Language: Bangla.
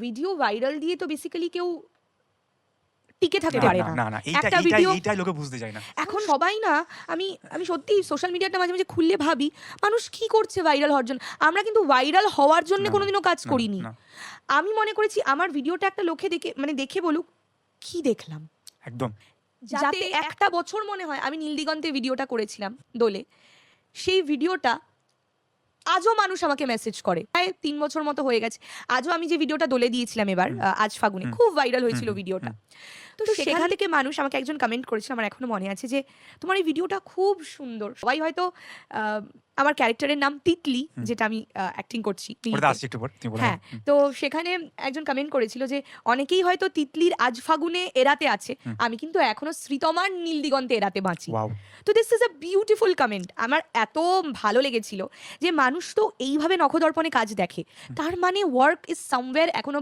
ভিডিও ভাইরাল দিয়ে তো বেসিক্যালি কেউ টিকে থাকতে পারে না। না একটা ভিডিও এইটাই লোকে বুঝতে চায় না। এখন সবাই না, আমি সত্যি সোশ্যাল মিডিয়াটা মাঝে মাঝে খুললে ভাবি মানুষ কি করছে ভাইরাল হওয়ার জন্য। আমরা কিন্তু ভাইরাল হওয়ার জন্য কোনোদিনও কাজ করিনি। আমি মনে করেছি আমার ভিডিওটা একটা লোকে দেখে বলুক কি দেখলাম, একদম, যাতে একটা বছর মনে হয়। আমি নীলদিগন্তে ভিডিওটা করেছিলাম দোলে, সেই ভিডিওটা আজও মানুষ আমাকে মেসেজ করে, প্রায় 3 বছর মতো হয়ে গেছে। আজও আমি যে ভিডিওটা দোলে দিয়েছিলাম এবার আজ ফাগুনে, খুব ভাইরাল হয়েছিল ভিডিওটা। তো সেখান থেকে মানুষ আমাকে একজন কমেন্ট করেছিল, আমার এখনো মনে আছে, যে তোমার এই ভিডিওটা খুব সুন্দর। সবাই হয়তো আমার ক্যারেক্টারের নাম তিতলি, যেটা আমি অ্যাক্টিং করছি। হ্যাঁ, তো সেখানে একজন কমেন্ট করেছিল যে অনেকেই হয়তো তিতলির আজ ফাগুনে এরাতে আছে, আমি কিন্তু এখনো শ্রীতমার নীলদিগন্তে এরাতে বাঁচি। তো this is a beautiful comment. আমার এত ভালো লেগেছিল যে মানুষ তো এইভাবে নখদর্পণে কাজ দেখে, তার মানে ওয়ার্ক ইজ সামওয়্যার এখনো